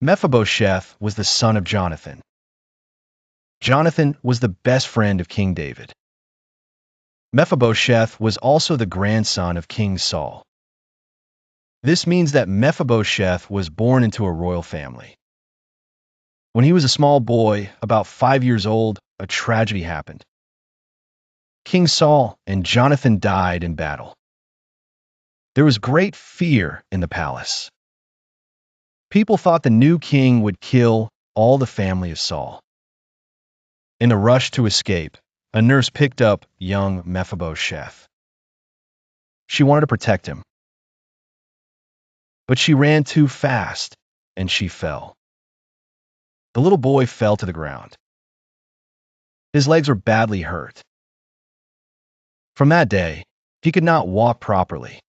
Mephibosheth was the son of Jonathan. Jonathan was the best friend of King David. Mephibosheth was also the grandson of King Saul. This means that Mephibosheth was born into a royal family. When he was a small boy, about 5 years old, a tragedy happened. King Saul and Jonathan died in battle. There was great fear in the palace. People thought the new king would kill all the family of Saul. In a rush to escape, a nurse picked up young Mephibosheth. She wanted to protect him. But she ran too fast, and she fell. The little boy fell to the ground. His legs were badly hurt. From that day, he could not walk properly.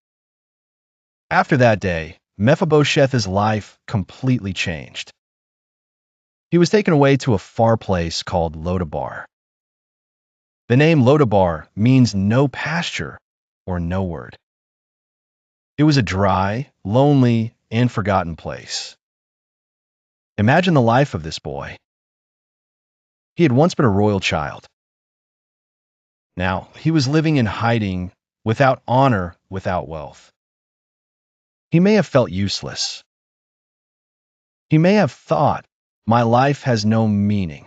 After that day, Mephibosheth's life completely changed. He was taken away to a far place called Lodabar. The name Lodabar means no pasture or no word. It was a dry, lonely, and forgotten place. Imagine the life of this boy. He had once been a royal child. Now, he was living in hiding, without honor, without wealth. He may have felt useless. He may have thought, my life has no meaning.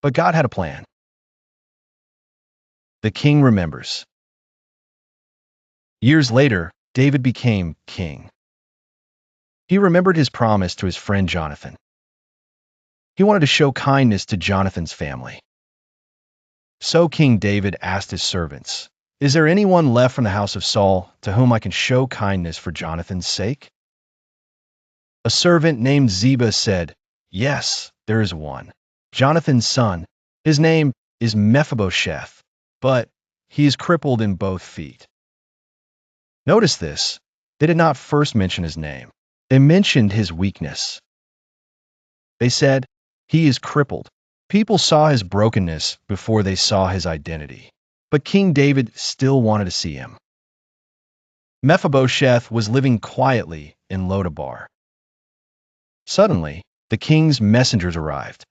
But God had a plan. The king remembers. Years later, David became king. He remembered his promise to his friend Jonathan. He wanted to show kindness to Jonathan's family. So King David asked his servants, "Is there anyone left from the house of Saul to whom I can show kindness for Jonathan's sake?" A servant named Ziba said, "Yes, there is one. Jonathan's son. His name is Mephibosheth, but he is crippled in both feet." Notice this. They did not first mention his name. They mentioned his weakness. They said, "He is crippled." People saw his brokenness before they saw his identity. But King David still wanted to see him. Mephibosheth was living quietly in Lodabar. Suddenly, the king's messengers arrived.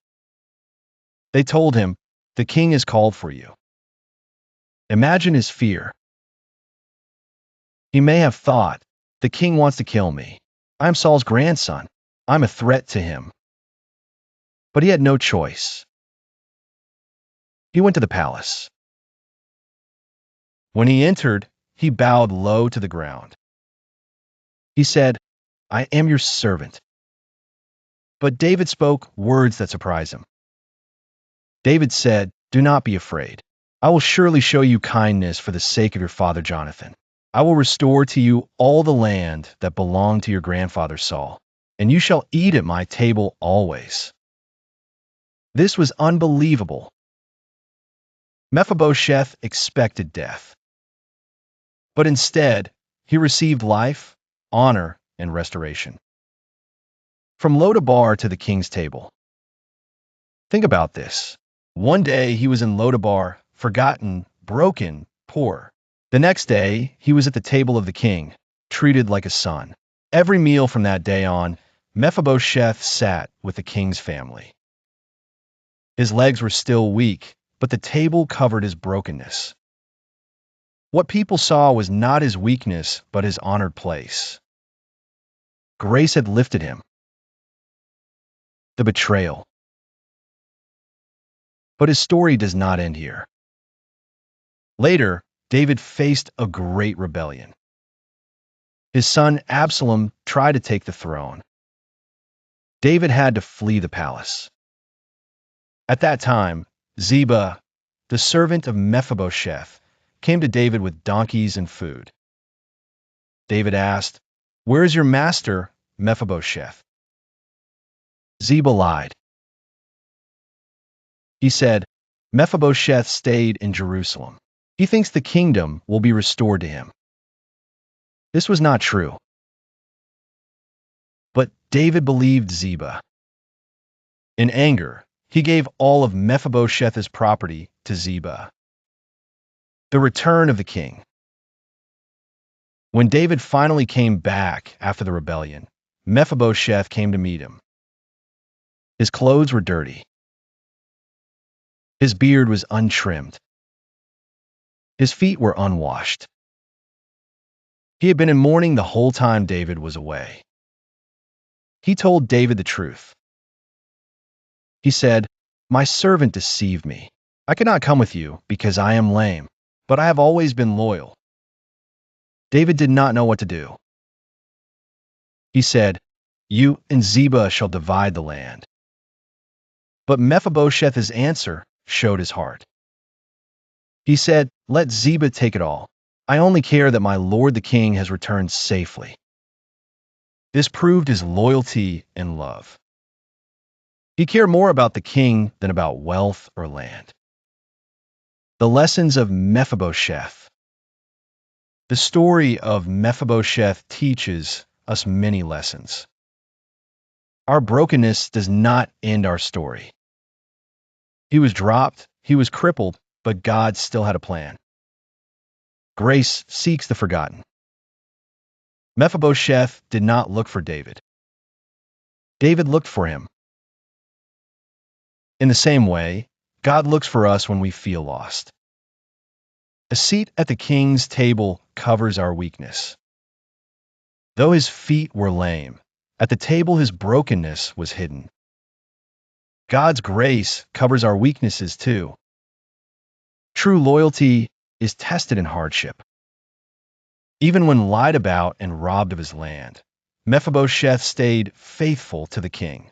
They told him, "The king has called for you." Imagine his fear. He may have thought, "The king wants to kill me. I'm Saul's grandson. I'm a threat to him." But he had no choice. He went to the palace. When he entered, he bowed low to the ground. He said, "I am your servant." But David spoke words that surprised him. David said, "Do not be afraid. I will surely show you kindness for the sake of your father Jonathan. I will restore to you all the land that belonged to your grandfather Saul, and you shall eat at my table always." This was unbelievable. Mephibosheth expected death. But instead, he received life, honor, and restoration. From Lodabar to the king's table. Think about this. One day he was in Lodabar, forgotten, broken, poor. The next day he was at the table of the king, treated like a son. Every meal from that day on, Mephibosheth sat with the king's family. His legs were still weak, but the table covered his brokenness. What people saw was not his weakness, but his honored place. Grace had lifted him. The betrayal. But his story does not end here. Later, David faced a great rebellion. His son Absalom tried to take the throne. David had to flee the palace. At that time, Ziba, the servant of Mephibosheth, came to David with donkeys and food. David asked, "Where is your master, Mephibosheth?" Ziba lied. He said, "Mephibosheth stayed in Jerusalem. He thinks the kingdom will be restored to him." This was not true. But David believed Ziba. In anger, he gave all of Mephibosheth's property to Ziba. The return of the king. When David finally came back after the rebellion, Mephibosheth came to meet him. His clothes were dirty. His beard was untrimmed. His feet were unwashed. He had been in mourning the whole time David was away. He told David the truth. He said, "My servant deceived me. I could not come with you because I am lame, but I have always been loyal." David did not know what to do. He said, "You and Ziba shall divide the land." But Mephibosheth's answer showed his heart. He said, "Let Ziba take it all. I only care that my lord the king has returned safely." This proved his loyalty and love. He cared more about the king than about wealth or land. The lessons of Mephibosheth. The story of Mephibosheth teaches us many lessons. Our brokenness does not end our story. He was dropped, he was crippled, but God still had a plan. Grace seeks the forgotten. Mephibosheth did not look for David. David looked for him. In the same way, God looks for us when we feel lost. A seat at the king's table covers our weakness. Though his feet were lame, at the table his brokenness was hidden. God's grace covers our weaknesses too. True loyalty is tested in hardship. Even when lied about and robbed of his land, Mephibosheth stayed faithful to the king.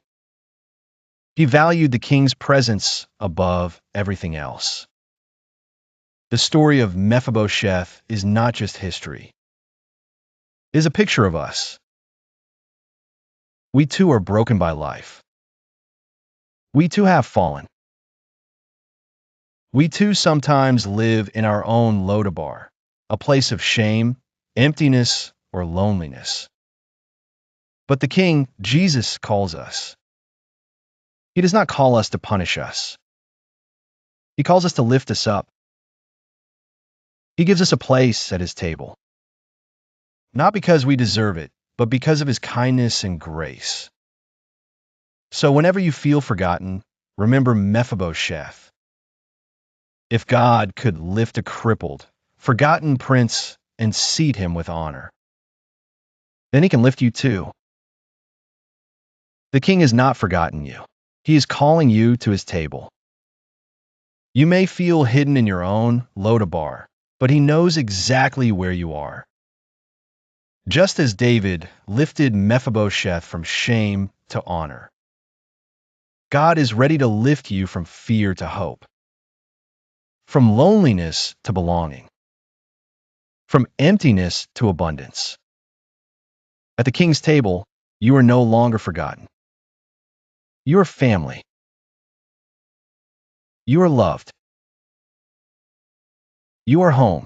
He valued the king's presence above everything else. The story of Mephibosheth is not just history. It is a picture of us. We too are broken by life. We too have fallen. We too sometimes live in our own Lodabar, a place of shame, emptiness, or loneliness. But the King, Jesus, calls us. He does not call us to punish us. He calls us to lift us up. He gives us a place at his table. Not because we deserve it, but because of his kindness and grace. So whenever you feel forgotten, remember Mephibosheth. If God could lift a crippled, forgotten prince and seat him with honor, then he can lift you too. The king has not forgotten you. He is calling you to his table. You may feel hidden in your own Lodabar, but he knows exactly where you are. Just as David lifted Mephibosheth from shame to honor, God is ready to lift you from fear to hope, from loneliness to belonging, from emptiness to abundance. At the king's table, you are no longer forgotten. You are family. You are loved. You are home.